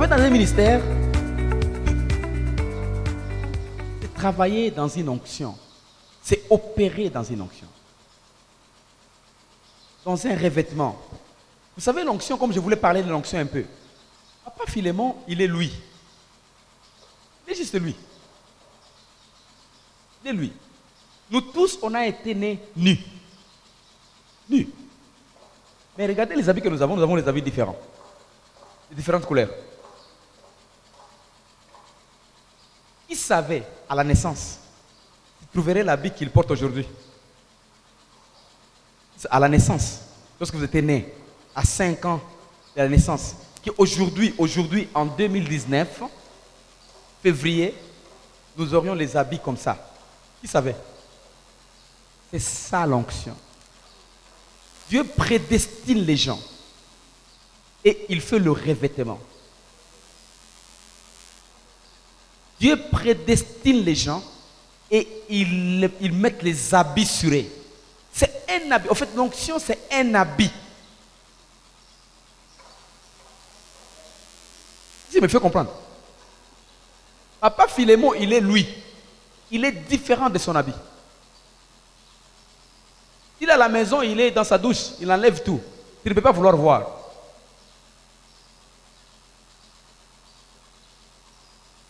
fait, dans un ministère, c'est travailler dans une onction. C'est opérer dans une onction. Dans un revêtement. Vous savez, l'onction, comme je voulais parler de l'onction un peu. Papa Philémon, il est lui. Il est juste lui. Il est lui. Nous tous, on a été nés nus. Nus. Mais regardez les habits que nous avons des habits différents. De différentes couleurs. Qui savait à la naissance, vous trouverez l'habit qu'il porte aujourd'hui. À la naissance, lorsque vous étiez né, à 5 ans de la naissance, qu'aujourd'hui, en 2019, février, nous aurions les habits comme ça. Qui savait? C'est ça l'onction. Dieu prédestine les gens et il fait le revêtement. Dieu prédestine les gens et il met les habits sur eux. C'est un habit. En fait, l'onction, c'est un habit. Si, me fait comprendre. Papa Philémon, il est lui. Il est différent de son habit. Il est à la maison, il est dans sa douche, il enlève tout. Il ne peut pas vouloir voir.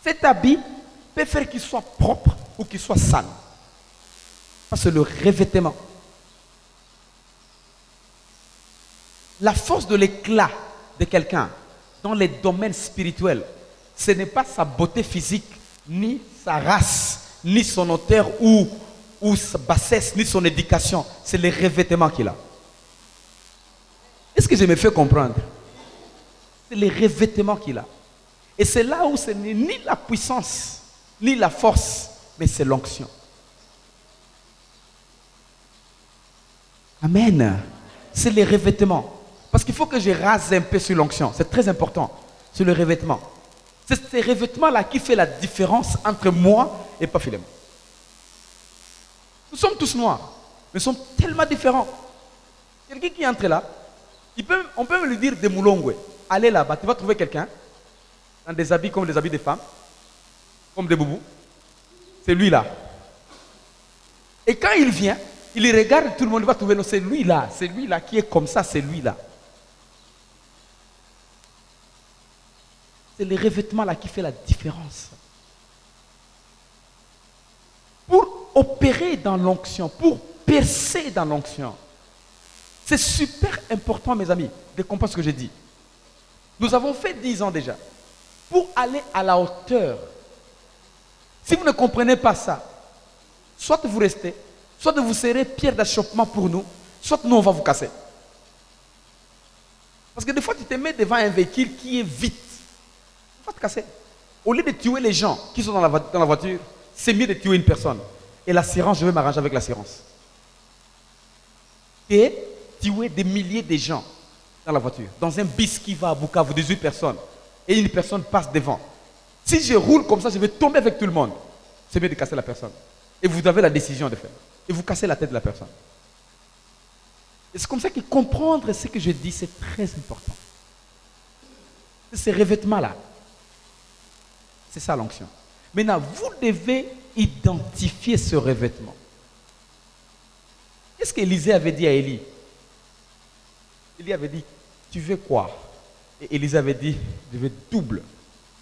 Cet habit peut faire qu'il soit propre ou qu'il soit sale. C'est le revêtement. La force de l'éclat de quelqu'un dans les domaines spirituels, ce n'est pas sa beauté physique, ni sa race, ni son auteur ou sa bassesse, ni son éducation. C'est le revêtement qu'il a. Est-ce que je me fais comprendre? C'est le revêtement qu'il a. Et c'est là où ce n'est ni la puissance, ni la force, mais c'est l'onction. Amen. C'est le revêtement. Parce qu'il faut que je rase un peu sur l'onction. C'est très important. Sur le revêtement. C'est ce revêtement-là qui fait la différence entre moi et Papa Philémon. Nous sommes tous noirs. Mais nous sommes tellement différents. Quelqu'un qui entre là, on peut lui dire de Moulongwe. Allez là-bas, tu vas trouver quelqu'un dans des habits comme des habits des femmes, comme des boubous. C'est lui là. Et quand il vient, il regarde, tout le monde va trouver, non, c'est lui là qui est comme ça, c'est lui là. C'est le revêtement là qui fait la différence. Pour opérer dans l'onction, pour percer dans l'onction, c'est super important, mes amis, de comprendre ce que j'ai dit. Nous avons fait 10 ans déjà. Pour aller à la hauteur, si vous ne comprenez pas ça, soit vous restez, soit vous serez pierre d'achoppement pour nous, soit nous on va vous casser. Parce que des fois tu te mets devant un véhicule qui est vite. On va te casser. Au lieu de tuer les gens qui sont dans la voiture, c'est mieux de tuer une personne. Et l'assurance, je vais m'arranger avec l'assurance. Et tuer des milliers de gens dans la voiture. Dans un bus qui va à Bukavu, 18 personnes. Et une personne passe devant. Si je roule comme ça, je vais tomber avec tout le monde. C'est mieux de casser la personne. Et vous avez la décision de faire. Et vous cassez la tête de la personne. Et c'est comme ça que comprendre ce que je dis, c'est très important. C'est ces revêtements-là. C'est ça l'onction. Maintenant, vous devez identifier ce revêtement. Qu'est-ce qu'Élisée avait dit à Élie? Élie avait dit, tu veux quoi? Et Élisée avait dit, je veux double.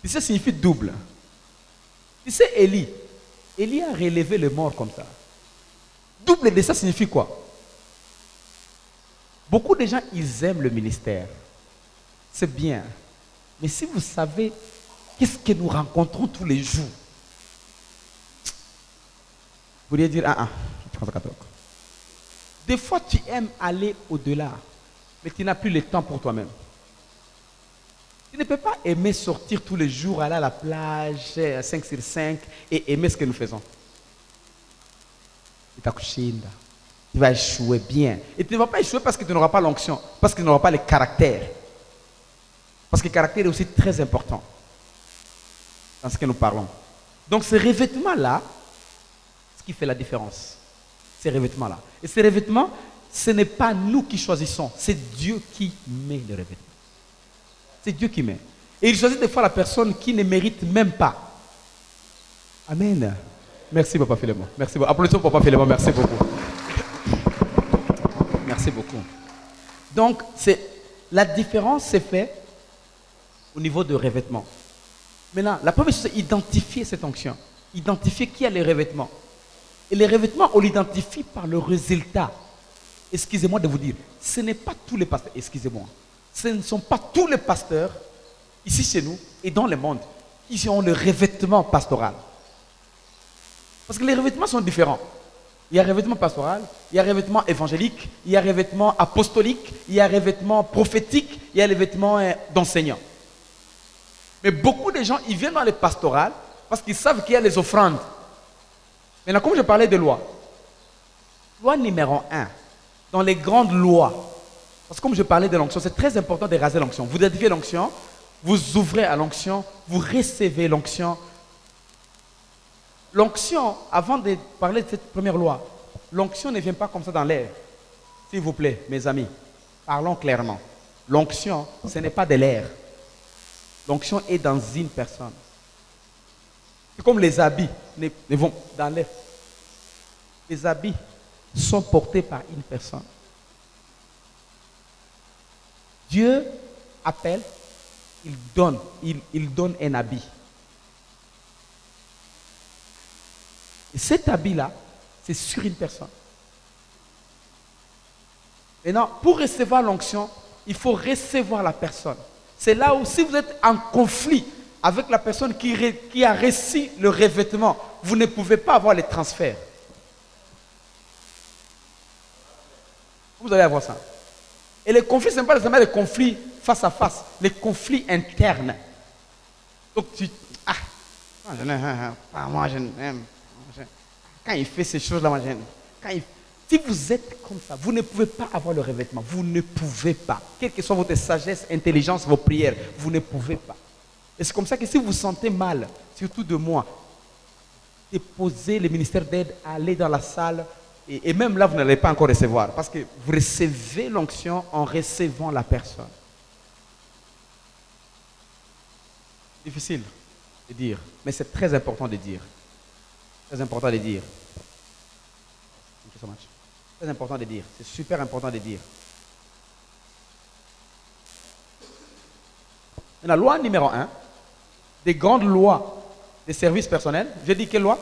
Et ça signifie double. Tu sais, Élie a relevé les morts comme ça. Double de ça signifie quoi? Beaucoup de gens, ils aiment le ministère. C'est bien. Mais si vous savez qu'est-ce que nous rencontrons tous les jours, vous pourriez dire, des fois, tu aimes aller au-delà, mais tu n'as plus le temps pour toi-même. Tu ne peux pas aimer sortir tous les jours, aller à la plage, 5 sur 5, et aimer ce que nous faisons. Tu vas échouer bien. Et tu ne vas pas échouer parce que tu n'auras pas l'onction, parce que tu n'auras pas le caractère. Parce que le caractère est aussi très important dans ce que nous parlons. Donc ce revêtement-là, ce qui fait la différence, ces revêtements-là. Et ces revêtements, ce n'est pas nous qui choisissons, c'est Dieu qui met le revêtement. C'est Dieu qui met. Et il choisit des fois la personne qui ne mérite même pas. Amen. Merci, Papa Philémon. Merci beaucoup. Applaudissons Papa Philémon. Merci beaucoup. Merci beaucoup. Donc, la différence s'est faite au niveau de revêtement. Maintenant, la première chose, c'est identifier cette onction. Identifier qui a les revêtements. Et les revêtements, on l'identifie par le résultat. Excusez-moi de vous dire, ce n'est pas tous les pasteurs, excusez-moi, ce ne sont pas tous les pasteurs, ici chez nous et dans le monde, qui ont le revêtement pastoral. Parce que les revêtements sont différents. Il y a revêtement pastoral, il y a revêtement évangélique, il y a revêtement apostolique, il y a revêtement prophétique, il y a revêtement d'enseignant. Mais beaucoup de gens, ils viennent dans les pastorales parce qu'ils savent qu'il y a les offrandes. Maintenant, comme je parlais de loi numéro 1, dans les grandes lois, parce que comme je parlais de l'onction, c'est très important de raser l'onction. Vous identifiez l'onction, vous ouvrez à l'onction, vous recevez l'onction. L'onction, avant de parler de cette première loi, l'onction ne vient pas comme ça dans l'air. S'il vous plaît, mes amis, parlons clairement. L'onction, ce n'est pas de l'air. L'onction est dans une personne. C'est comme les habits ne vont dans l'air. Les habits sont portés par une personne. Dieu appelle, il donne un habit. Et cet habit-là, c'est sur une personne. Maintenant, pour recevoir l'onction, il faut recevoir la personne. C'est là où, si vous êtes en conflit avec la personne qui a reçu le revêtement, vous ne pouvez pas avoir les transferts. Vous allez avoir ça. Et les conflits, ce n'est pas seulement les conflits face à face, les conflits internes. Donc moi je n'aime. Quand il fait ces choses-là, moi j'aime. Si vous êtes comme ça, vous ne pouvez pas avoir le revêtement. Vous ne pouvez pas. Quelle que soit votre sagesse, intelligence, vos prières, vous ne pouvez pas. Et c'est comme ça que si vous vous sentez mal, surtout de moi, déposez le ministère d'aide, allez dans la salle, et même là, vous n'allez pas encore recevoir, parce que vous recevez l'onction en recevant la personne. Difficile de dire, mais c'est très important de dire. Très important de dire. Thank you so much. Très important de dire. C'est super important de dire. La loi numéro 1, des grandes lois des services personnels. J'ai dit quelle loi?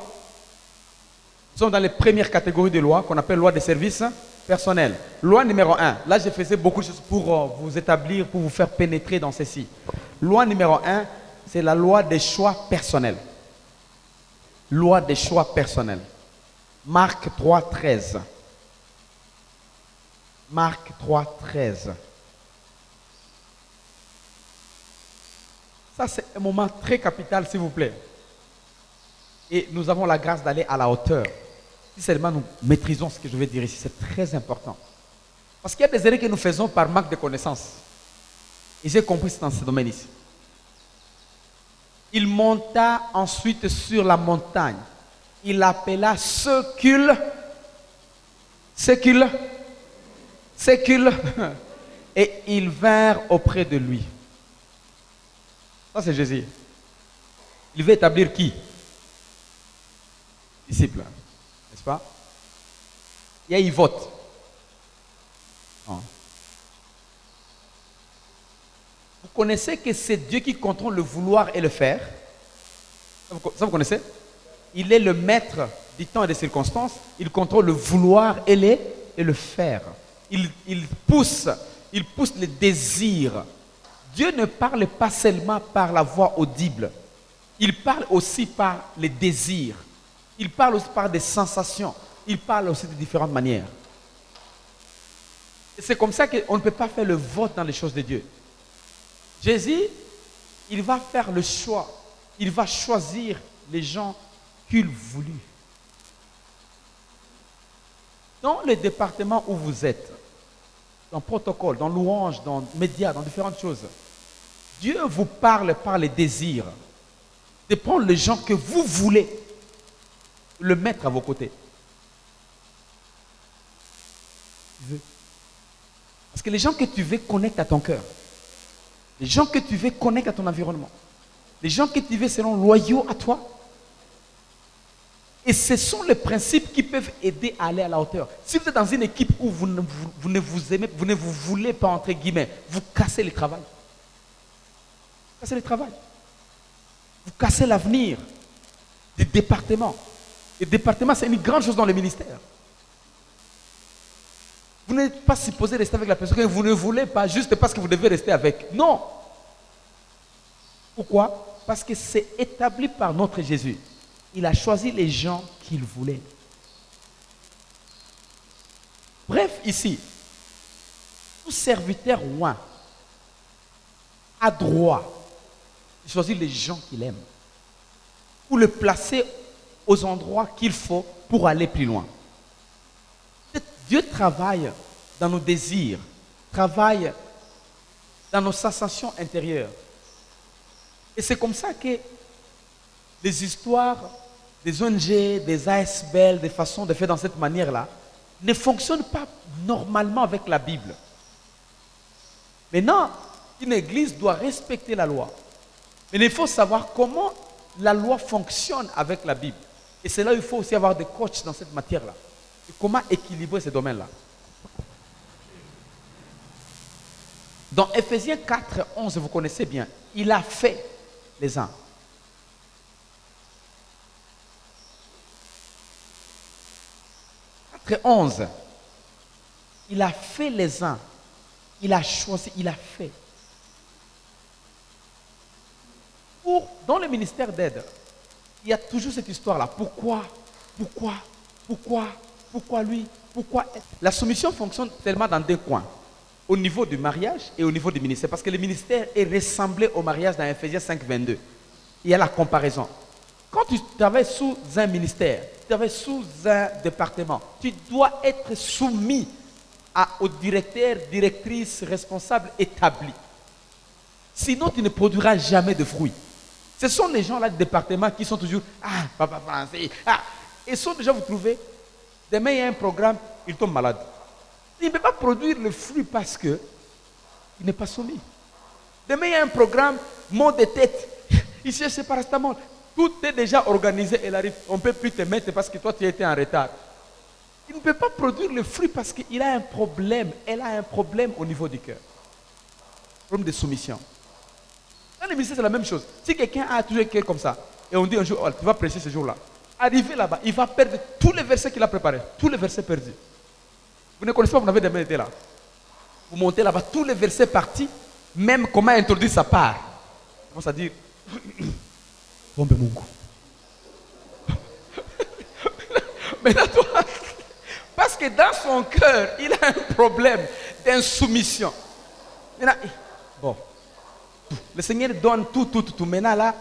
Nous sommes dans les premières catégories de lois qu'on appelle loi des services personnels. Loi numéro 1. Là, je faisais beaucoup de choses pour vous établir, pour vous faire pénétrer dans ceci. Loi numéro 1, c'est la loi des choix personnels. Loi des choix personnels. Marc 3, 13. Marc 3, 13. Ça, c'est un moment très capital, s'il vous plaît. Et nous avons la grâce d'aller à la hauteur. Si seulement nous maîtrisons ce que je vais dire ici, c'est très important. Parce qu'il y a des erreurs que nous faisons par manque de connaissances. Et j'ai compris c'est dans ce domaine ici. Il monta ensuite sur la montagne. Il appela sécule. Et ils vinrent auprès de lui. Ça, c'est Jésus. Il veut établir qui? Disciple. N'est-ce pas? Il vote. Non. Vous connaissez que c'est Dieu qui contrôle le vouloir et le faire. Ça, vous connaissez? Il est le maître du temps et des circonstances. Il contrôle le vouloir et le faire. Il pousse les désirs. Dieu ne parle pas seulement par la voix audible. Il parle aussi par les désirs. Il parle aussi par des sensations. Il parle aussi de différentes manières. Et c'est comme ça qu'on ne peut pas faire le vote dans les choses de Dieu. Jésus, il va faire le choix. Il va choisir les gens qu'il voulut. Dans le département où vous êtes, dans le protocole, dans louange, dans les médias, dans différentes choses, Dieu vous parle par les désirs de prendre les gens que vous voulez, le mettre à vos côtés. Parce que les gens que tu veux connectent à ton cœur. Les gens que tu veux connectent à ton environnement. Les gens que tu veux seront loyaux à toi. Et ce sont les principes qui peuvent aider à aller à la hauteur. Si vous êtes dans une équipe où vous ne vous aimez, vous ne vous voulez pas, entre guillemets, vous cassez le travail. Vous cassez le travail. Vous cassez l'avenir du département. Le département, c'est une grande chose dans le ministère. Vous n'êtes pas supposé rester avec la personne que vous ne voulez pas juste parce que vous devez rester avec. Non. Pourquoi? Parce que c'est établi par notre Jésus. Il a choisi les gens qu'il voulait. Bref, ici, tout serviteur loin a droit de choisir les gens qu'il aime pour le placer aux endroits qu'il faut pour aller plus loin. Dieu travaille dans nos désirs, travaille dans nos sensations intérieures. Et c'est comme ça que les histoires des ONG, des ASBL, des façons de faire dans cette manière-là, ne fonctionnent pas normalement avec la Bible. Maintenant, une église doit respecter la loi. Mais il faut savoir comment la loi fonctionne avec la Bible. Et c'est là où il faut aussi avoir des coachs dans cette matière-là. Et comment équilibrer ces domaines-là. Dans Ephésiens 4, 11, vous connaissez bien, il a fait les uns. Très 11. Il a fait les uns. Il a choisi, il a fait. Dans le ministère d'aide, il y a toujours cette histoire-là. Pourquoi lui? Pourquoi? La soumission fonctionne tellement dans deux coins. Au niveau du mariage et au niveau du ministère. Parce que le ministère est ressemblé au mariage dans Ephésiens 5, 22. Il y a la comparaison. Quand tu travailles sous un ministère, tu travailles sous un département, tu dois être soumis au directeur, directrice, responsable établi. Sinon, tu ne produiras jamais de fruits. Ce sont les gens là du département qui sont toujours papa français. Et sont déjà, vous trouvez, demain il y a un programme, il tombe malade. Il ne peut pas produire le fruit parce que il n'est pas soumis. Demain il y a un programme, mot de tête. Ici c'est paracétamol. Tout est déjà organisé, elle arrive. On ne peut plus te mettre parce que toi tu étais en retard. Il ne peut pas produire le fruit parce qu'il a un problème. Elle a un problème au niveau du cœur. Problème de soumission. Dans le ministère, c'est la même chose. Si quelqu'un a toujours un cœur comme ça, et on dit un jour, oh, tu vas prêcher ce jour-là, arrivé là-bas, il va perdre tous les versets qu'il a préparés. Tous les versets perdus. Vous ne connaissez pas, vous n'avez jamais été là. Vous montez là-bas, tous les versets partis, même comment introduire sa part. Il commence à dire, bon, ben mon goût. Maintenant, toi, parce que dans son cœur, il a un problème d'insoumission. Maintenant, bon, le Seigneur donne tout. Maintenant là,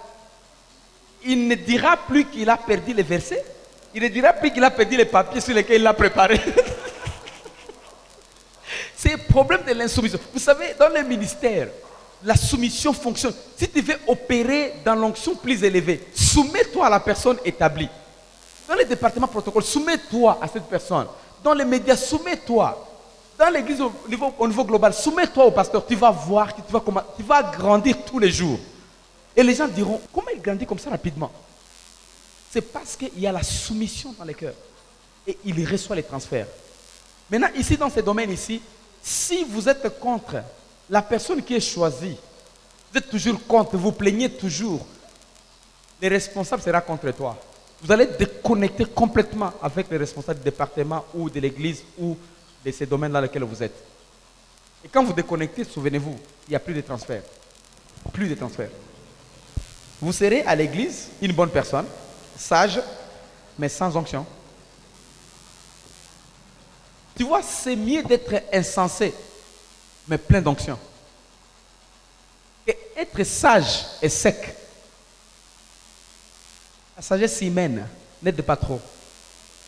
il ne dira plus qu'il a perdu les versets. Il ne dira plus qu'il a perdu les papiers sur lesquels il l'a préparé. C'est le problème de l'insoumission. Vous savez, dans le ministère, la soumission fonctionne. Si tu veux opérer dans l'onction plus élevée, soumets-toi à la personne établie. Dans les départements protocole, soumets-toi à cette personne. Dans les médias, soumets-toi. Dans l'église au niveau global, soumets-toi au pasteur. Tu vas voir, tu vas grandir tous les jours. Et les gens diront, comment il grandit comme ça rapidement? C'est parce qu'il y a la soumission dans les cœurs. Et il reçoit les transferts. Maintenant, ici, dans ces domaines ici, si vous êtes contre la personne qui est choisie, vous êtes toujours contre, vous plaignez toujours, le responsable sera contre toi. Vous allez déconnecter complètement avec les responsables du département ou de l'église ou de ces domaines-là dans lesquels vous êtes. Et quand vous déconnectez, souvenez-vous, il n'y a plus de transfert. Plus de transfert. Vous serez à l'église une bonne personne, sage, mais sans onction. Tu vois, c'est mieux d'être insensé, mais plein d'onction. Et être sage et sec. La sagesse humaine n'aide pas trop.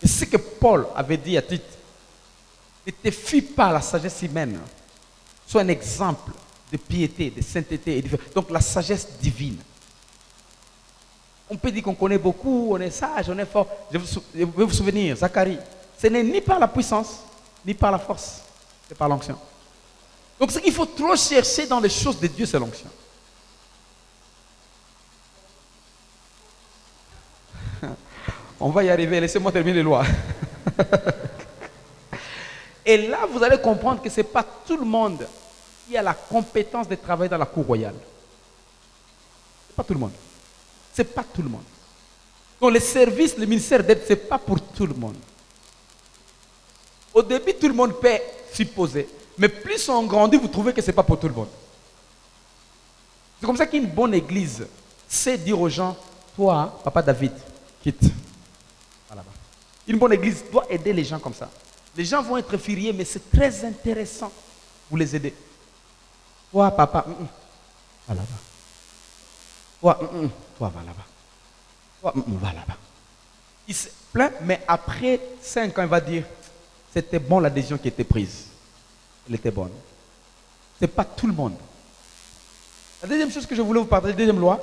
Et ce que Paul avait dit à Tite, ne te fie pas à la sagesse humaine. Sois un exemple de piété, de sainteté. Donc la sagesse divine. On peut dire qu'on connaît beaucoup, on est sage, on est fort. Je vais vous souvenir, Zacharie, ce n'est ni par la puissance, ni par la force, c'est par l'onction. Donc, ce qu'il faut trop chercher dans les choses de Dieu, c'est l'onction. On va y arriver, laissez-moi terminer les lois. Et là, vous allez comprendre que ce n'est pas tout le monde qui a la compétence de travailler dans la cour royale. Ce n'est pas tout le monde. Ce n'est pas tout le monde. Donc, les services, le ministère d'aide, ce n'est pas pour tout le monde. Au début, tout le monde peut supposer. Mais plus on grandit, vous trouvez que ce n'est pas pour tout le monde. C'est comme ça qu'une bonne église sait dire aux gens, toi, papa David, quitte. Là-bas. Une bonne église doit aider les gens comme ça. Les gens vont être furieux, mais c'est très intéressant pour les aider. Toi, papa, va là-bas. Toi, va là-bas. Toi, va là-bas. Il se plaint, mais après 5 ans, il va dire, c'était bon la décision qui était prise. Elle était bonne. Ce n'est pas tout le monde. La deuxième chose que je voulais vous partager, la deuxième loi,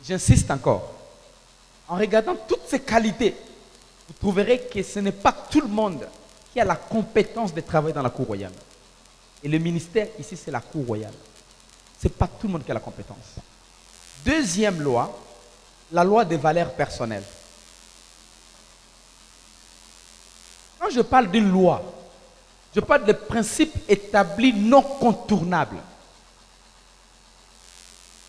j'insiste encore. En regardant toutes ces qualités, vous trouverez que ce n'est pas tout le monde qui a la compétence de travailler dans la cour royale. Et le ministère, ici, c'est la cour royale. Ce n'est pas tout le monde qui a la compétence. Deuxième loi, la loi des valeurs personnelles. Quand je parle d'une loi, je parle de principes établis non contournables.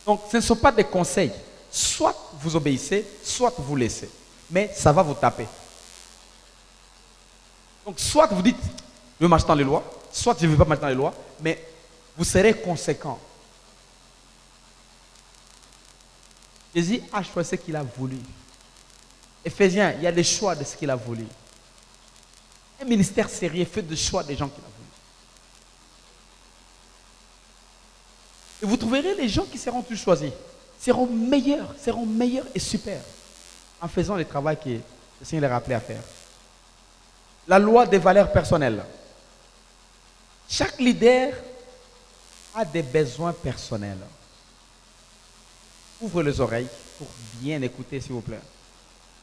Donc, ce ne sont pas des conseils. Soit vous obéissez, soit vous laissez. Mais ça va vous taper. Donc, soit vous dites, je veux marcher dans les lois, soit je ne veux pas marcher dans les lois, mais vous serez conséquent. Jésus a choisi ce qu'il a voulu. Éphésiens, il y a des choix de ce qu'il a voulu. Un ministère sérieux fait des choix des gens qu'il a voulu. Et vous trouverez les gens qui seront tous choisis seront meilleurs et super en faisant le travail que le Seigneur leur a appelé à faire. La loi des valeurs personnelles. Chaque leader a des besoins personnels. Ouvre les oreilles pour bien écouter, s'il vous plaît,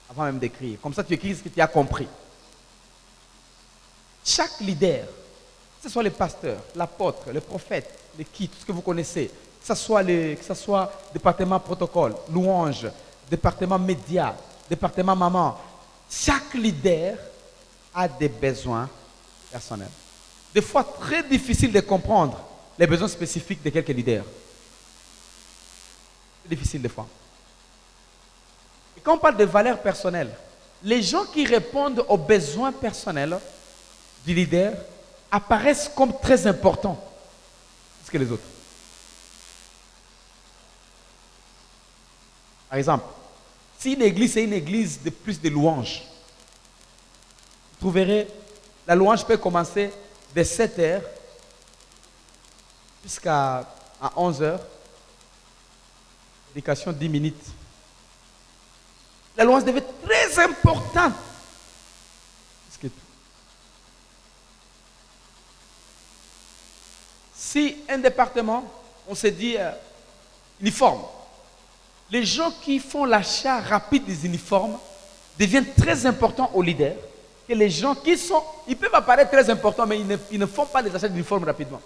avant même d'écrire. Comme ça, tu écris ce que tu as compris. Chaque leader, que ce soit les pasteurs, l'apôtre, le prophète, les qui, tout ce que vous connaissez, que ce soit département protocole, louange, département média, département maman, chaque leader a des besoins personnels. Des fois, très difficile de comprendre les besoins spécifiques de quelques leaders. C'est difficile des fois. Et quand on parle de valeurs personnelles, les gens qui répondent aux besoins personnels du leader apparaissent comme très importants plus que les autres. Par exemple, si une église est une église de plus de louanges, vous trouverez, la louange peut commencer de 7h jusqu'à 11h. Prédication 10 minutes. La louange devait être très importante. Si un département, on s'est dit uniforme, les gens qui font l'achat rapide des uniformes deviennent très importants aux leaders que les gens qui sont, ils peuvent apparaître très importants, mais ils ne font pas les achats d'uniformes rapidement.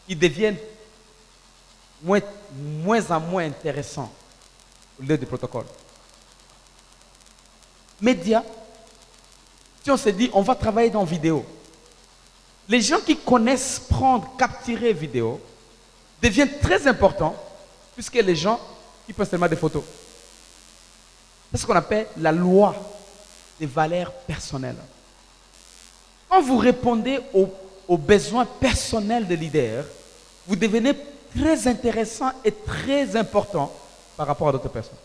Ils deviennent moins en moins intéressants au lieu du protocole. Médias, si on s'est dit, on va travailler dans vidéo, les gens qui connaissent prendre, capturer vidéo deviennent très importants puisque les gens qui prennent seulement des photos. C'est ce qu'on appelle la loi des valeurs personnelles. Quand vous répondez aux besoins personnels des leaders, vous devenez très intéressant et très important par rapport à d'autres personnes.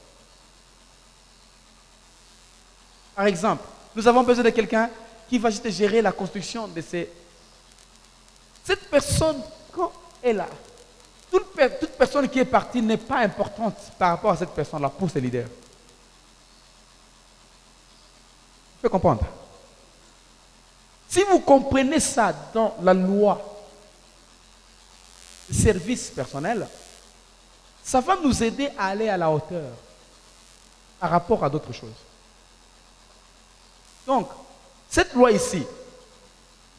Par exemple, nous avons besoin de quelqu'un qui va juste gérer la construction de ces... Cette personne, quand elle est là, toute personne qui est partie n'est pas importante par rapport à cette personne-là pour ses leaders. Vous pouvez comprendre? Si vous comprenez ça dans la loi du service personnel, ça va nous aider à aller à la hauteur par rapport à d'autres choses. Donc, Cette loi ici,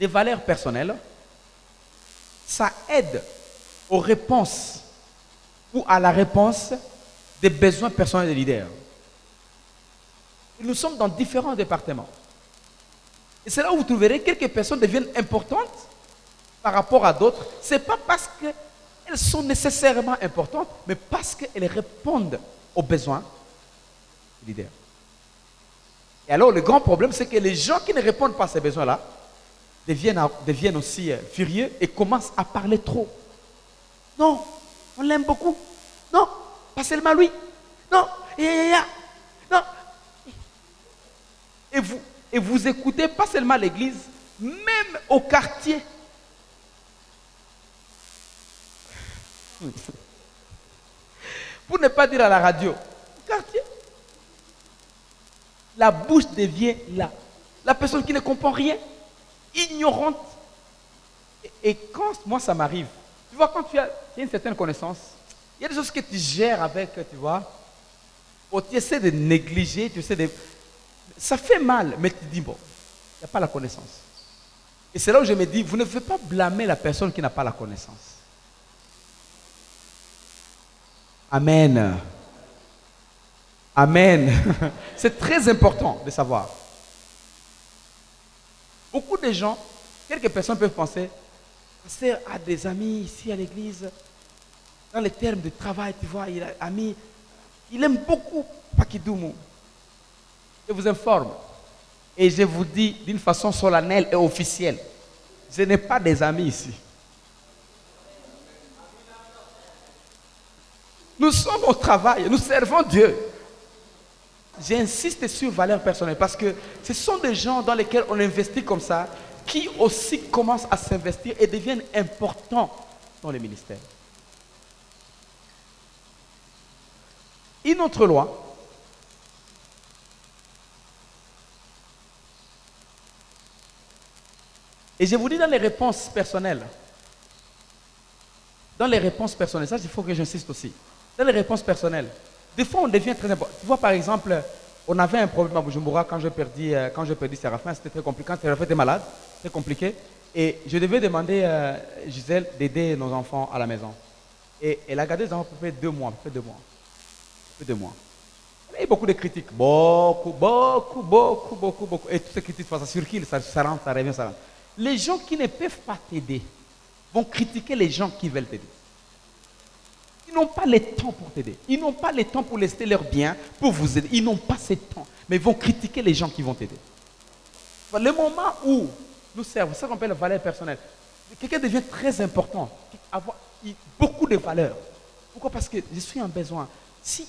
des valeurs personnelles, ça aide aux réponses ou à la réponse des besoins personnels des leaders. Nous sommes dans différents départements. Et c'est là où vous trouverez que quelques personnes deviennent importantes par rapport à d'autres. Ce n'est pas parce qu'elles sont nécessairement importantes, mais parce qu'elles répondent aux besoins des leaders. Et alors, le grand problème, c'est que les gens qui ne répondent pas à ces besoins-là deviennent aussi furieux et commencent à parler trop. Non, on l'aime beaucoup. Non, pas seulement lui. Non, non. Et vous écoutez pas seulement à l'église, même au quartier. Pour ne pas dire à la radio, au quartier. La bouche devient là. La personne qui ne comprend rien, ignorante. Et quand moi ça m'arrive, tu vois, quand tu as une certaine connaissance, il y a des choses que tu gères avec, tu vois. Tu essaies de négliger, tu essaies de... Ça fait mal, mais tu dis, bon, il n'y a pas la connaissance. Et c'est là où je me dis, vous ne pouvez pas blâmer la personne qui n'a pas la connaissance. Amen. Amen. C'est très important de savoir. Beaucoup de gens, quelques personnes peuvent penser, pasteur a des amis ici à l'église, dans les termes de travail, tu vois, il a amis, il aime beaucoup Pakidoumou. Je vous informe et je vous dis d'une façon solennelle et officielle, je n'ai pas des amis ici. Nous sommes au travail, nous servons Dieu. J'insiste sur valeurs personnelles parce que ce sont des gens dans lesquels on investit comme ça, qui aussi commencent à s'investir et deviennent importants dans les ministères. Une autre loi, et je vous dis dans les réponses personnelles, ça il faut que j'insiste aussi, dans les réponses personnelles, des fois on devient très important. Tu vois par exemple, on avait un problème à Bujumbura quand je perdis Séraphin, c'était très compliqué, quand Séraphin était malade, très compliqué, et je devais demander à Gisèle d'aider nos enfants à la maison. Et elle a gardé les enfants à peu près 2 mois, Elle a eu beaucoup de critiques, beaucoup. Et toutes ces critiques, ça circule, ça rentre, ça revient, ça rentre. Les gens qui ne peuvent pas t'aider vont critiquer les gens qui veulent t'aider. Ils n'ont pas le temps pour t'aider. Ils n'ont pas le temps pour laisser leurs biens, pour vous aider. Ils n'ont pas ce temps. Mais ils vont critiquer les gens qui vont t'aider. Le moment où nous servons, c'est ça qu'on appelle la valeur personnelle. Quelqu'un devient très important, avoir beaucoup de valeurs. Pourquoi? Parce que je suis en besoin. Si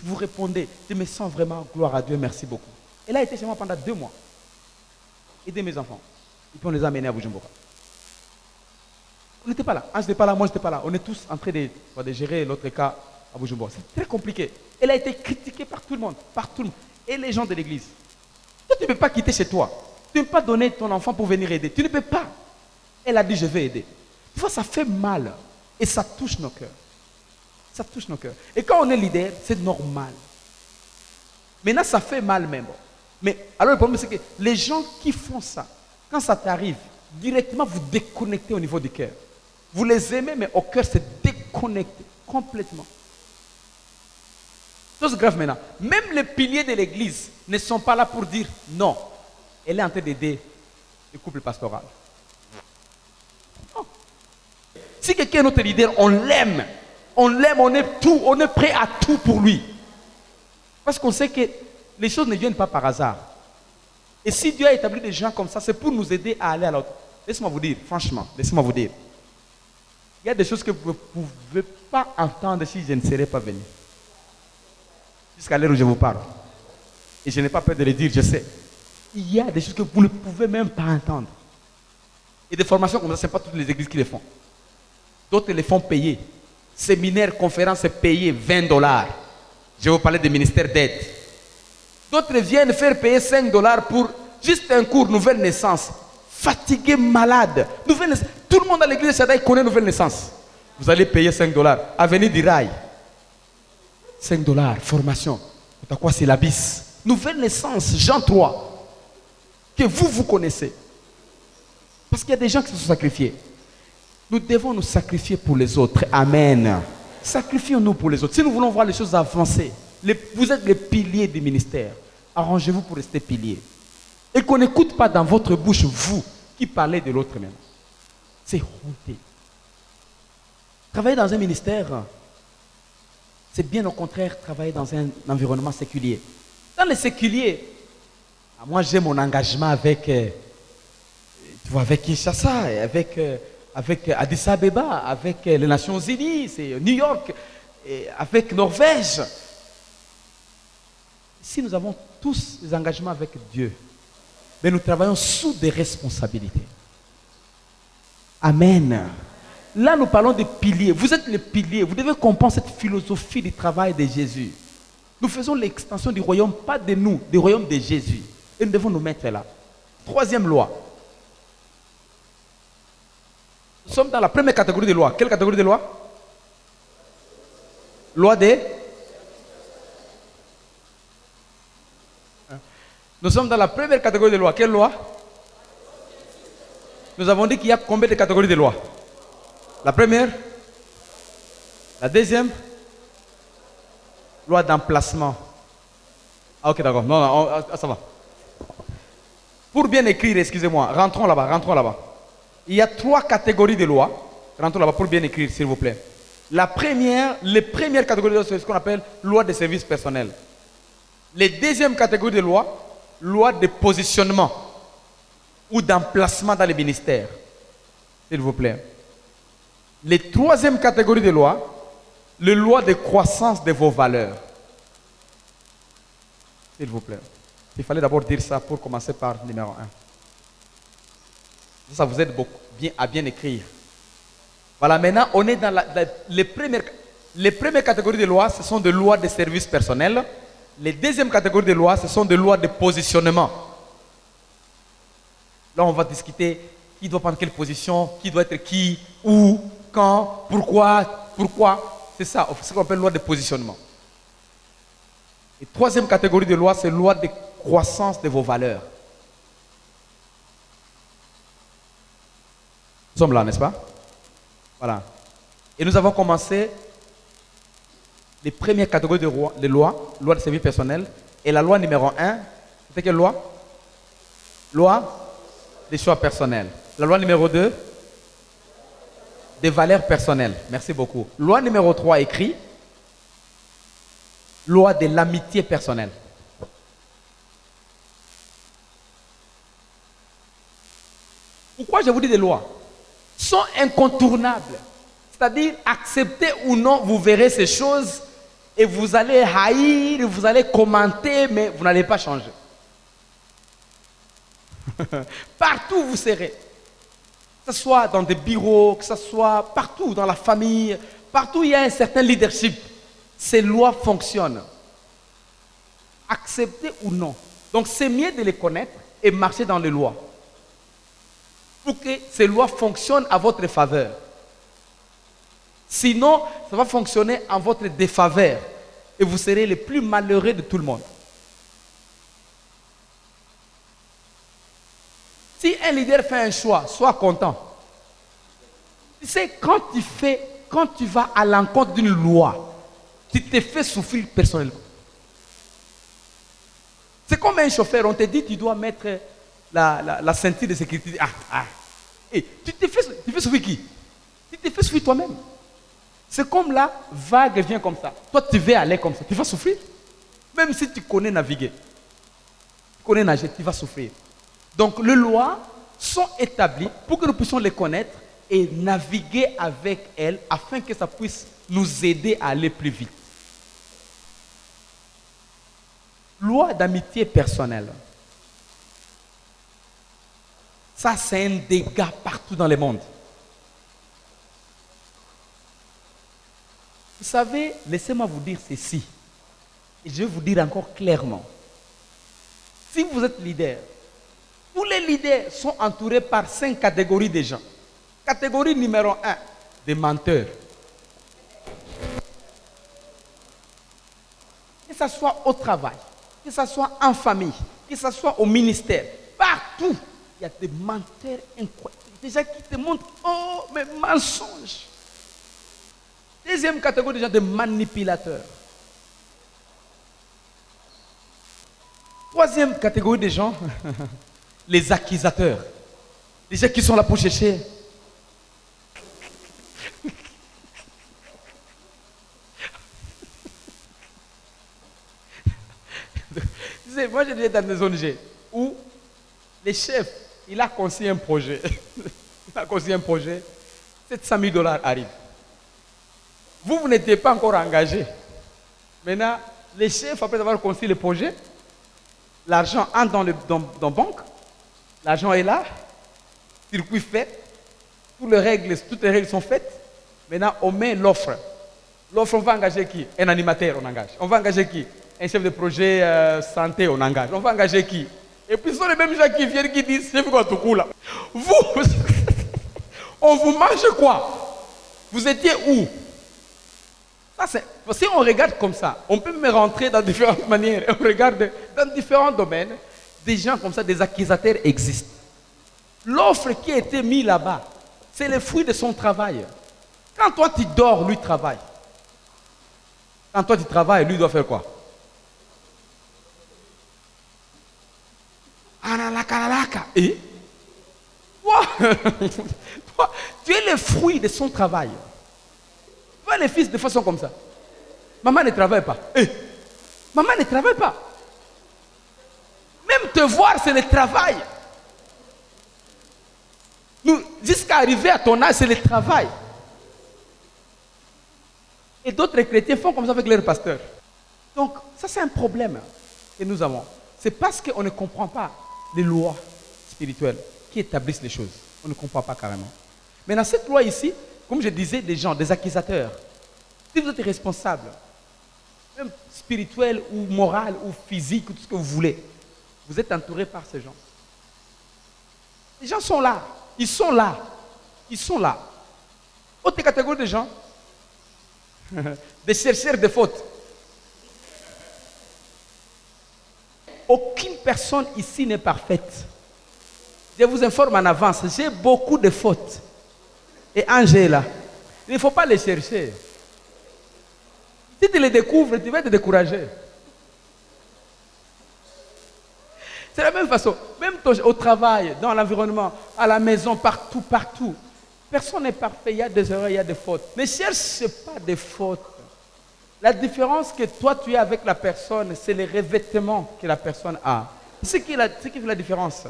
vous répondez, je me sens vraiment, gloire à Dieu, merci beaucoup. Elle a été chez moi pendant 2 mois. Aider mes enfants. Et puis on les a amenés à Bujumbura. On n'était pas là. Ange n'était pas là, moi je n'étais pas là. On est tous en train de gérer l'autre cas à Bujumbura. C'est très compliqué. Elle a été critiquée par tout le monde. Et les gens de l'église. Toi, tu ne peux pas quitter chez toi. Tu ne peux pas donner ton enfant pour venir aider. Tu ne peux pas. Elle a dit, je vais aider. Tu vois, ça fait mal. Et ça touche nos cœurs. Ça touche nos cœurs. Et quand on est leader, c'est normal. Maintenant, ça fait mal même. Mais alors le problème, c'est que les gens qui font ça, quand ça t'arrive, directement, vous déconnectez au niveau du cœur. Vous les aimez, mais au cœur, c'est déconnecté complètement. Chose grave maintenant. Même les piliers de l'église ne sont pas là pour dire non. Elle est en train d'aider le couple pastoral. Non. Si quelqu'un est notre leader, on l'aime. On l'aime, on est prêt à tout pour lui. Parce qu'on sait que les choses ne viennent pas par hasard. Et si Dieu a établi des gens comme ça, c'est pour nous aider à aller à l'autre. Laissez-moi vous dire, franchement, laissez-moi vous dire. Il y a des choses que vous ne pouvez pas entendre si je ne serais pas venu. Jusqu'à l'heure où je vous parle. Et je n'ai pas peur de le dire, je sais. Il y a des choses que vous ne pouvez même pas entendre. Et des formations comme ça, ce n'est pas toutes les églises qui les font. D'autres les font payer. Séminaires, conférences, c'est payé $20. Je vais vous parler des ministères d'aide. D'autres viennent faire payer $5 pour juste un cours, nouvelle naissance. Fatigué, malade. Tout le monde à l'église de Shaddai connaît nouvelle naissance. Vous allez payer $5. Avenue du Rail. $5, formation. T'as quoi, c'est l'abysse. Nouvelle naissance, Jean 3. que vous connaissez. Parce qu'il y a des gens qui se sont sacrifiés. Nous devons nous sacrifier pour les autres. Amen. Sacrifions-nous pour les autres. Si nous voulons voir les choses avancer, vous êtes les piliers du ministère. Arrangez-vous pour rester piliers. Et qu'on n'écoute pas dans votre bouche, vous, qui parlez de l'autre même. C'est honteux. Travailler dans un ministère, c'est bien au contraire travailler dans un environnement séculier. Dans le séculier, moi j'ai mon engagement avec, avec Kinshasa, avec Addis Abeba, avec les Nations Unies, c'est New York, et avec Norvège. Si nous avons tous des engagements avec Dieu, mais nous travaillons sous des responsabilités. Amen. Là, nous parlons des piliers. Vous êtes les piliers. Vous devez comprendre cette philosophie du travail de Jésus. Nous faisons l'extension du royaume, pas de nous, du royaume de Jésus. Et nous devons nous mettre là. Troisième loi. Nous sommes dans la première catégorie de loi. Quelle catégorie de loi? Loi des... Nous sommes dans la première catégorie de loi. Quelle loi? Nous avons dit qu'il y a combien de catégories de lois? La première? La deuxième? Loi d'emplacement. Ah ok, d'accord. Non, ça va. Pour bien écrire, excusez-moi, rentrons là-bas. Il y a 3 catégories de lois. Rentrons là-bas pour bien écrire, s'il vous plaît. Les premières catégories de lois, c'est ce qu'on appelle loi de service personnel. Les deuxièmes catégories de lois, loi de positionnement ou d'emplacement dans les ministères. S'il vous plaît. Les troisièmes catégories de lois, les lois de croissance de vos valeurs. S'il vous plaît. Il fallait d'abord dire ça pour commencer par numéro 1. Ça vous aide beaucoup à bien écrire. Voilà, maintenant on est dans les premières catégories de lois, ce sont des lois de service personnel. Les deuxièmes catégories de lois, ce sont des lois de positionnement. Là, on va discuter qui doit prendre quelle position, qui doit être qui, où, quand, pourquoi. C'est ça, c'est ce qu'on appelle loi de positionnement. Et troisième catégorie de loi, c'est loi de croissance de vos valeurs. Nous sommes là, n'est-ce pas? Voilà. Et nous avons commencé les premières catégories de lois, loi de service personnel. Et la loi numéro 1, c'était quelle loi? Loi des choix personnels. La loi numéro 2, des valeurs personnelles. Merci beaucoup. Loi numéro 3 écrit, loi de l'amitié personnelle. Pourquoi je vous dis des lois? Sont incontournables. C'est-à-dire, acceptez ou non, vous verrez ces choses et vous allez haïr, vous allez commenter, mais vous n'allez pas changer. Partout où vous serez. Que ce soit dans des bureaux, que ce soit partout dans la famille, partout où il y a un certain leadership, ces lois fonctionnent. Acceptez ou non. Donc c'est mieux de les connaître et marcher dans les lois. Pour que ces lois fonctionnent à votre faveur. Sinon, ça va fonctionner en votre défaveur. Et vous serez les plus malheureux de tout le monde. Si un leader fait un choix, sois content. Tu sais, quand tu vas à l'encontre d'une loi, tu te fais souffrir personnellement. C'est comme un chauffeur, on te dit tu dois mettre la ceinture de sécurité. Et tu fais souffrir qui? Tu te fais souffrir toi-même. C'est comme la vague vient comme ça. Toi, tu veux aller comme ça. Tu vas souffrir. Même si tu connais naviguer. Tu connais nager, tu vas souffrir. Donc, les lois sont établies pour que nous puissions les connaître et naviguer avec elles afin que ça puisse nous aider à aller plus vite. Loi d'amitié personnelle. Ça, c'est un dégât partout dans le monde. Vous savez, laissez-moi vous dire ceci. Et je vais vous dire encore clairement. Si vous êtes leader, tous les leaders sont entourés par 5 catégories de gens. Catégorie numéro 1, des menteurs. Que ce soit au travail, que ce soit en famille, que ce soit au ministère, partout. partout, il y a des menteurs incroyables. Des gens qui te montrent, oh, mais mensonges. Deuxième catégorie de gens, des manipulateurs. Troisième catégorie de gens, les accusateurs. Les gens qui sont là pour chercher. Tu sais, moi, j'ai dans des ONG où les chefs, il a conseillé un projet. Il a conseillé un projet, 700 000 $ arrivent. Vous n'étiez pas encore engagé. Maintenant, les chefs, après avoir conseillé le projet, l'argent entre dans la banque, l'argent est là, circuit fait, toutes les règles sont faites. Maintenant, on met l'offre. L'offre, on va engager qui? Un animateur, on engage. On va engager qui? Un chef de projet santé, on engage. On va engager qui? Et puis ce sont les mêmes gens qui viennent qui disent, c'est quoi tout coup là? Vous, on vous mange quoi? Vous étiez où? Ça, si on regarde comme ça, on peut me rentrer dans différentes manières. On regarde dans différents domaines, des gens comme ça, des accusateurs existent. L'offre qui a été mise là-bas, c'est le fruit de son travail. Quand toi tu dors, lui travaille. Quand toi tu travailles, lui doit faire quoi? Et toi, tu es le fruit de son travail. Toi, les fils de façon comme ça. Maman ne travaille pas. Maman ne travaille pas. Même te voir, c'est le travail. Jusqu'à arriver à ton âge, c'est le travail. Et d'autres chrétiens font comme ça avec leurs pasteurs. Donc, ça c'est un problème que nous avons. C'est parce qu'on ne comprend pas les lois spirituelles qui établissent les choses. On ne comprend pas carrément. Mais dans cette loi ici, comme je disais, des gens, des accusateurs, si vous êtes responsable, même spirituel ou moral ou physique, ou tout ce que vous voulez, vous êtes entouré par ces gens. Les gens sont là. Ils sont là. Ils sont là. Autre catégorie de gens, des chercheurs de fautes. Aucune personne ici n'est parfaite. Je vous informe en avance, j'ai beaucoup de fautes. Et Angela, il ne faut pas les chercher. Si tu les découvres, tu vas te décourager. C'est la même façon, même au travail, dans l'environnement, à la maison, partout, partout. Personne n'est parfait, il y a des erreurs, il y a des fautes. Ne cherche pas des fautes. La différence que toi tu as avec la personne, c'est les revêtements que la personne a. C'est ce qui fait la différence.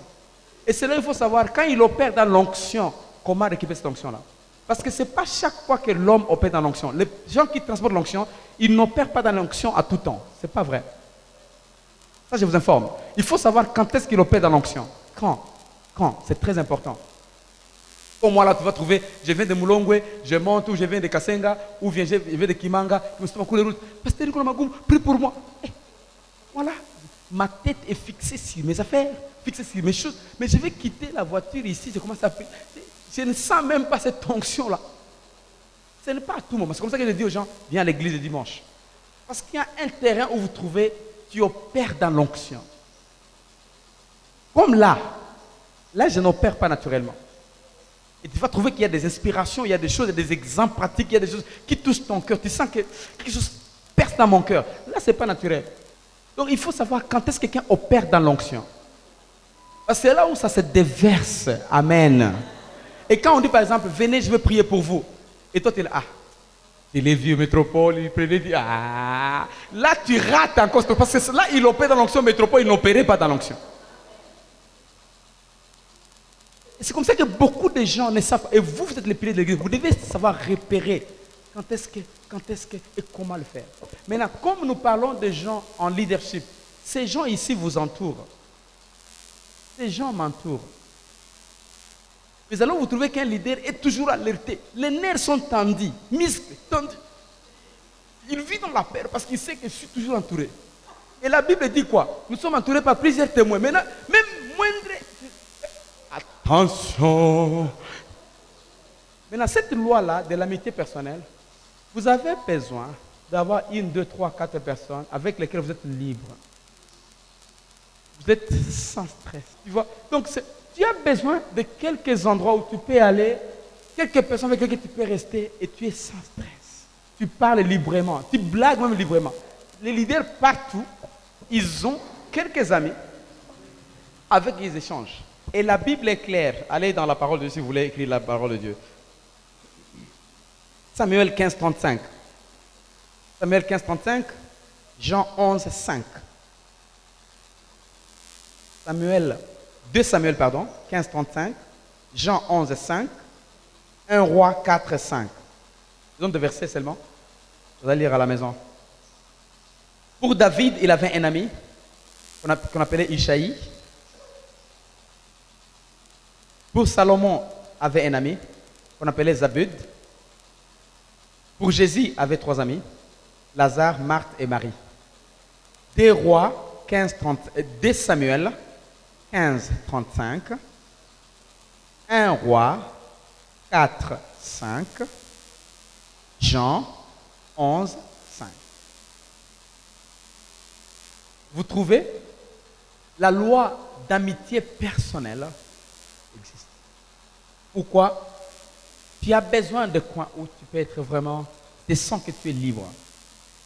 Et c'est là qu'il faut savoir, quand il opère dans l'onction, comment récupérer cette onction-là. Parce que ce n'est pas chaque fois que l'homme opère dans l'onction. Les gens qui transportent l'onction, ils n'opèrent pas dans l'onction à tout temps. Ce n'est pas vrai. Ça, je vous informe. Il faut savoir quand est-ce qu'il opère dans l'onction. Quand. C'est très important. Au moins là, tu vas trouver, je viens de Moulongwe, je monte, ou je viens de Kasenga, ou je viens de Kimanga, je me suis pas coulé route. Pasteur Nicolas Magoum, prie pour moi. Voilà. Ma tête est fixée sur mes affaires, fixée sur mes choses. Mais je vais quitter la voiture ici, je commence à prier. Je ne sens même pas cette onction-là. Ce n'est pas à tout moment. C'est comme ça que je dis aux gens, viens à l'église le dimanche. Parce qu'il y a un terrain où vous trouvez, tu opères dans l'onction. Comme là je n'opère pas naturellement. Et tu vas trouver qu'il y a des inspirations, il y a des choses, il y a des exemples pratiques, il y a des choses qui touchent ton cœur. Tu sens que quelque chose perce dans mon cœur. Là, ce n'est pas naturel. Donc, il faut savoir quand est-ce que quelqu'un opère dans l'onction. Parce que c'est là où ça se déverse. Amen. Et quand on dit, par exemple, venez, je vais prier pour vous. Et toi, tu es là, il est vieux, métropole, il prenait, là, tu rates encore. Parce que là, il opère dans l'onction, métropole, il n'opérait pas dans l'onction. C'est comme ça que beaucoup de gens ne savent pas. Et vous êtes les piliers de l'église. Vous devez savoir repérer quand est-ce que et comment le faire. Maintenant, comme nous parlons de gens en leadership, ces gens ici vous entourent. Ces gens m'entourent. Mais alors vous trouvez qu'un leader est toujours alerté. Les nerfs sont tendus, muscles tendus. Il vit dans la peur parce qu'il sait que je suis toujours entouré. Et la Bible dit quoi? Nous sommes entourés par plusieurs témoins. Maintenant, même moindre... Attention. Maintenant, cette loi-là de l'amitié personnelle, vous avez besoin d'avoir 1, 2, 3, 4 personnes avec lesquelles vous êtes libre. Vous êtes sans stress. Tu vois? Donc, tu as besoin de quelques endroits où tu peux aller, quelques personnes avec lesquelles tu peux rester et tu es sans stress. Tu parles librement, tu blagues même librement. Les leaders partout, ils ont quelques amis avec qui ils échangent. Et la Bible est claire. Allez dans la parole de Dieu si vous voulez écrire la parole de Dieu. Samuel 15, 35. Samuel 15, 35. Jean 11, 5. Samuel, 15, 35. Jean 11, 5. 1 Roi 4, 5. Disons deux versets seulement. Vous allez lire à la maison. Pour David, il avait un ami qu'on appelait Ishaï. Pour Salomon, avait un ami qu'on appelait Zabud. Pour Jésus, avait 3 amis. Lazare, Marthe et Marie. 2 Rois 15, 30, 2 Samuel 15, 35. 1 Roi 4, 5. Jean 11, 5. Vous trouvez? La loi d'amitié personnelle existe. Pourquoi? Tu as besoin de coins où tu peux être vraiment, tu sens que tu es libre.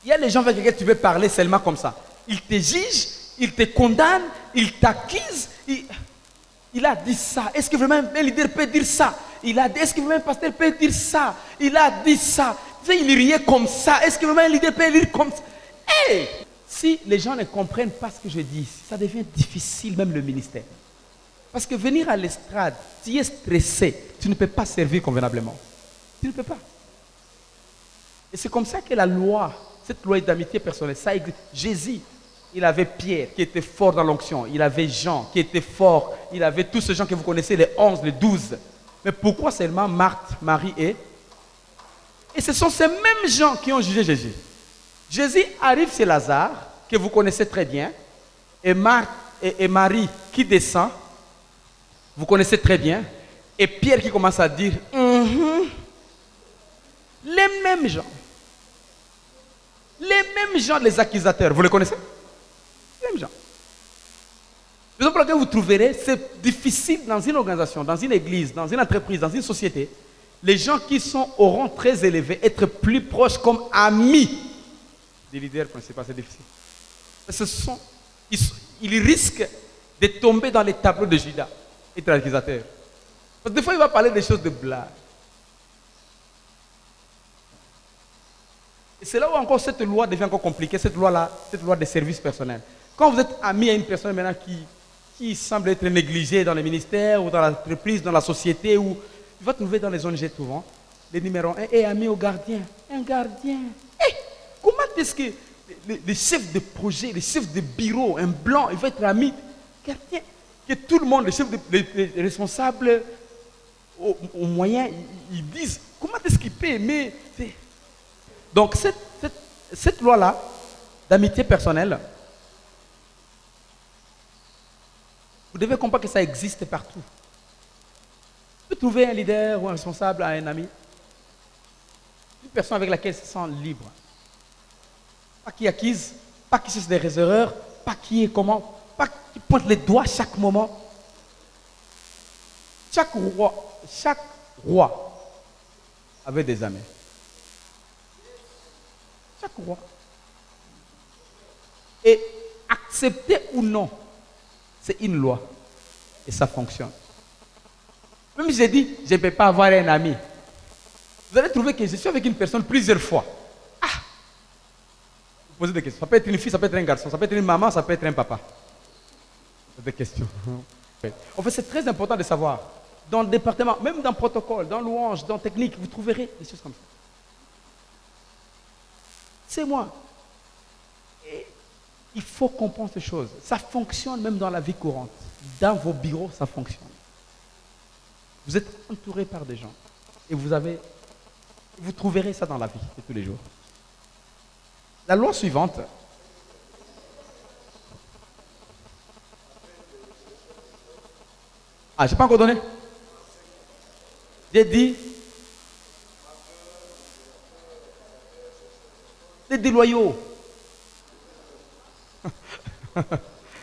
Il y a les gens avec lesquels tu veux parler seulement comme ça. Ils te jugent, ils te condamnent, ils t'accusent. Il a dit ça. Est-ce que vraiment un leader peut dire ça? Est-ce que vraiment un pasteur peut dire ça? Il a dit ça. Tu sais, il riait comme ça. Est-ce que vraiment un leader peut dire comme ça? Hey! Si les gens ne comprennent pas ce que je dis, ça devient difficile, même le ministère. Parce que venir à l'estrade, tu es stressé, tu ne peux pas servir convenablement. Tu ne peux pas. Et c'est comme ça que la loi, cette loi d'amitié personnelle, ça existe. Jésus, il avait Pierre qui était fort dans l'onction. Il avait Jean qui était fort. Il avait tous ces gens que vous connaissez, les 11, les 12. Mais pourquoi seulement Marthe, Marie et ce sont ces mêmes gens qui ont jugé Jésus. Jésus arrive chez Lazare, que vous connaissez très bien, et Marthe et Marie qui descend, vous connaissez très bien, et Pierre qui commence à dire, les mêmes gens, les accusateurs, vous les connaissez? Les mêmes gens. C'est pour laquelle vous trouverez, c'est difficile dans une organisation, dans une église, dans une entreprise, dans une société, les gens qui sont au rang très élevé, être plus proches comme amis des leaders principaux, c'est difficile. Ils risquent de tomber dans les tableaux de Judas, être accusateur. Parce que des fois, il va parler des choses de blague. Et c'est là où encore cette loi devient encore compliquée, cette loi-là, cette loi des services personnels. Quand vous êtes ami à une personne maintenant qui semble être négligée dans les ministères ou dans l'entreprise, dans la société, ou tu vas trouver dans les ONG souvent, les numéros 1 est ami au gardien. Un gardien. Comment est-ce que les chefs de projet, les chefs de bureau, un blanc, il va être ami gardien? Que tout le monde, les chefs, les responsables, au moyen, ils disent, comment est-ce qu'il peut aimer? Donc cette loi-là, d'amitié personnelle, vous devez comprendre que ça existe partout. Vous pouvez trouver un leader ou un responsable, un ami, une personne avec laquelle il se sent libre. Pas qui accuse, pas qui cherche des erreurs, pas qui est comment, pas qui pointe les doigts chaque moment. Chaque roi avait des amis. Chaque roi. Et accepter ou non, c'est une loi. Et ça fonctionne. Même si j'ai dit, je ne peux pas avoir un ami. Vous allez trouver que je suis avec une personne plusieurs fois. Vous posez des questions. Ça peut être une fille, ça peut être un garçon, ça peut être une maman, ça peut être un papa. C'est des questions. En fait, c'est très important de savoir. Dans le département, même dans le protocole, dans louange, dans technique, vous trouverez des choses comme ça. C'est moi. Et il faut comprendre ces choses. Ça fonctionne même dans la vie courante. Dans vos bureaux, ça fonctionne. Vous êtes entouré par des gens. Et vous trouverez ça dans la vie de tous les jours. La loi suivante. Ah, je n'ai pas encore donné. J'ai dit. Les déloyaux.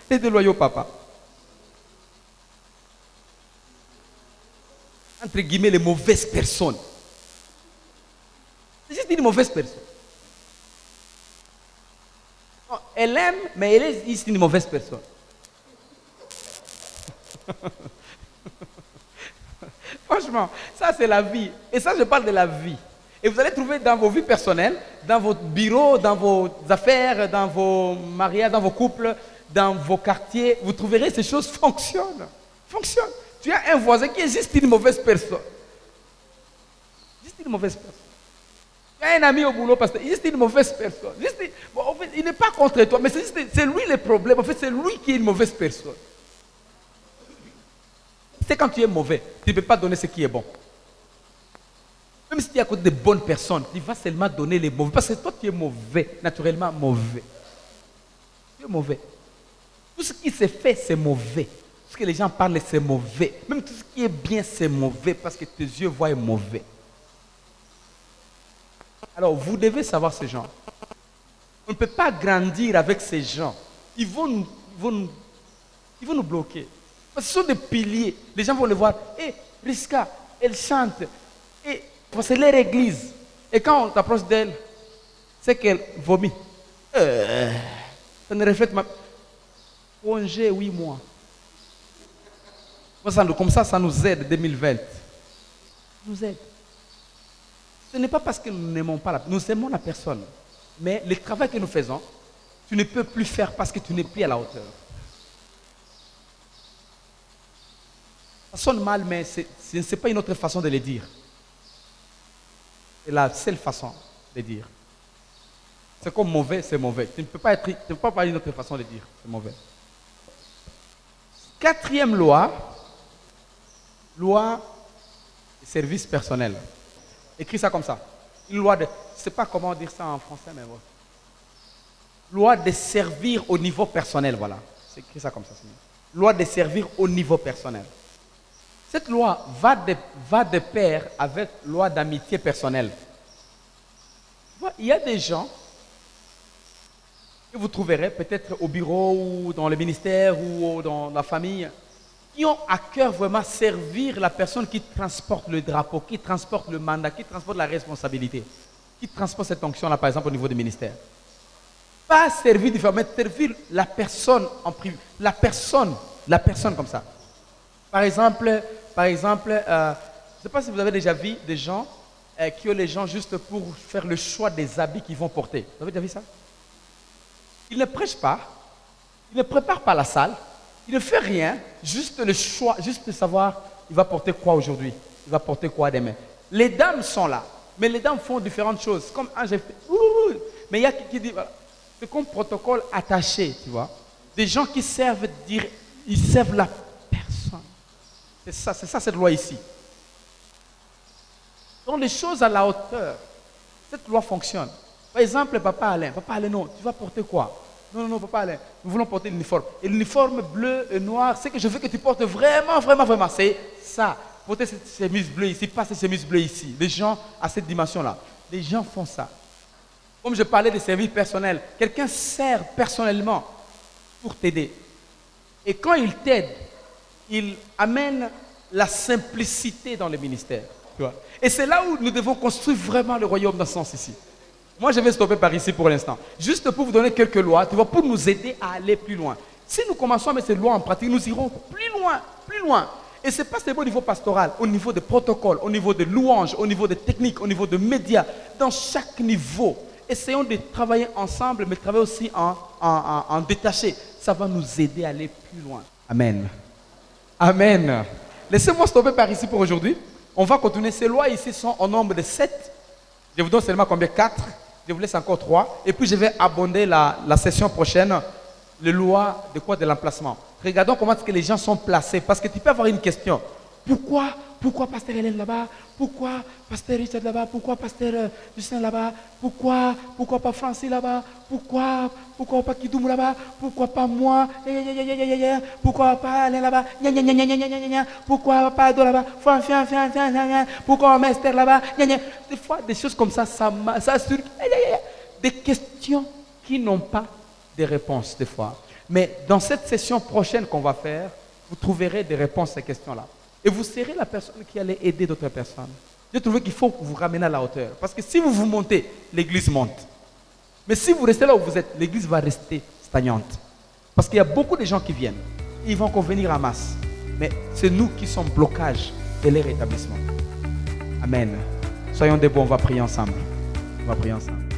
Les déloyaux papas. Entre guillemets, les mauvaises personnes. C'est juste une mauvaise personne. Non, elle aime, mais elle est juste une mauvaise personne. Franchement, ça c'est la vie. Et ça, je parle de la vie. Et vous allez trouver dans vos vies personnelles, dans votre bureau, dans vos affaires, dans vos mariages, dans vos couples, dans vos quartiers, vous trouverez ces choses fonctionnent. Fonctionnent. Tu as un voisin qui est juste une mauvaise personne. Juste une mauvaise personne. Tu as un ami au boulot parce que juste une mauvaise personne. Bon, en fait, il n'est pas contre toi, mais c'est lui le problème. En fait, c'est lui qui est une mauvaise personne. C'est quand tu es mauvais, tu ne peux pas donner ce qui est bon. Même si tu es à côté de bonnes personnes, tu vas seulement donner les mauvais. Parce que toi, tu es mauvais, naturellement mauvais. Tu es mauvais. Tout ce qui se fait, c'est mauvais. Tout ce que les gens parlent, c'est mauvais. Même tout ce qui est bien, c'est mauvais parce que tes yeux voient mauvais. Alors, vous devez savoir ces gens. On ne peut pas grandir avec ces gens. Ils vont nous bloquer. Parce que ce sont des piliers. Les gens vont le voir. Hé, Riska, elle chante. Et c'est leur église. Et quand on t'approche d'elle, c'est qu'elle vomit. Ça ne reflète ma... Congé 8 mois. Comme ça nous aide 2020. Ça nous aide. Ce n'est pas parce que nous n'aimons pas nous aimons la personne. Mais le travail que nous faisons, tu ne peux plus faire parce que tu n'es plus à la hauteur. Ça sonne mal, mais ce n'est pas une autre façon de le dire. C'est la seule façon de dire. C'est comme mauvais, c'est mauvais. Tu ne peux pas parler d'une autre façon de dire. C'est mauvais. Quatrième loi, loi de service personnel. Écris ça comme ça. Une loi de... Je ne sais pas comment dire ça en français, mais bon. Loi de servir au niveau personnel, voilà. C'est écrit ça comme ça. Loi de servir au niveau personnel. Cette loi va de pair avec loi d'amitié personnelle. Il y a des gens que vous trouverez peut-être au bureau ou dans le ministère ou dans la famille qui ont à cœur vraiment servir la personne qui transporte le drapeau, qui transporte le mandat, qui transporte la responsabilité, qui transporte cette fonction-là, par exemple, au niveau du ministère. Pas servir différemment, mais servir la personne en privé. La personne comme ça. Par exemple, je ne sais pas si vous avez déjà vu des gens qui ont les gens juste pour faire le choix des habits qu'ils vont porter. Vous avez déjà vu ça? Ils ne prêchent pas, ils ne préparent pas la salle, il ne fait rien, juste le choix, juste de savoir il va porter quoi aujourd'hui, il va porter quoi demain. Les dames sont là, mais les dames font différentes choses. Comme j'ai fait, mais il y a qui dit, voilà, c'est comme protocole attaché, tu vois. Des gens qui servent, ils servent la personne. C'est ça cette loi ici. Donc les choses à la hauteur, cette loi fonctionne. Par exemple, Papa Alain, non, tu vas porter quoi? Non, Papa Alain, nous voulons porter l'uniforme. Et l'uniforme bleu et noir, c'est que je veux que tu portes vraiment, c'est ça. Porter cette chemise bleue ici, pas cette chemise bleue ici. Les gens à cette dimension-là, les gens font ça. Comme je parlais de service personnel, quelqu'un sert personnellement pour t'aider. Et quand il t'aide, il amène la simplicité dans le ministère. Tu vois? Et c'est là où nous devons construire vraiment le royaume dans ce sens ici. Moi, je vais stopper par ici pour l'instant. Juste pour vous donner quelques lois, tu vois, pour nous aider à aller plus loin. Si nous commençons à mettre ces lois en pratique, nous irons plus loin, plus loin. Et ce n'est pas seulement au niveau pastoral, au niveau des protocoles, au niveau des louanges, au niveau des techniques, au niveau des médias, dans chaque niveau. Essayons de travailler ensemble, mais travailler aussi en détaché. Ça va nous aider à aller plus loin. Amen. Amen. Laissez-moi stopper par ici pour aujourd'hui. On va continuer. Ces lois ici sont au nombre de 7. Je vous donne seulement combien? 4. Je vous laisse encore 3. Et puis je vais abonder la session prochaine, les lois de quoi? De l'emplacement. Regardons comment est-ce que les gens sont placés. Parce que tu peux avoir une question. Pourquoi Pasteur Hélène là-bas? Pourquoi Pasteur Richard là-bas? Pourquoi Pasteur Justin là-bas? Pourquoi pas Francis là-bas? Pourquoi pas Kidoum là-bas? Pourquoi pas moi? Pourquoi pas Alain là-bas? Pourquoi pas Ado là-bas? Pourquoi Master là-bas? Des fois, des choses comme ça assure des questions qui n'ont pas de réponse des fois. Mais dans cette session prochaine qu'on va faire, vous trouverez des réponses à ces questions-là. Et vous serez la personne qui allait aider d'autres personnes. J'ai trouvé qu'il faut vous ramener à la hauteur. Parce que si vous vous montez, l'église monte. Mais si vous restez là où vous êtes, l'église va rester stagnante. Parce qu'il y a beaucoup de gens qui viennent. Ils vont convenir en masse. Mais c'est nous qui sommes blocage de leur établissement. Amen. Soyons debout, on va prier ensemble. On va prier ensemble.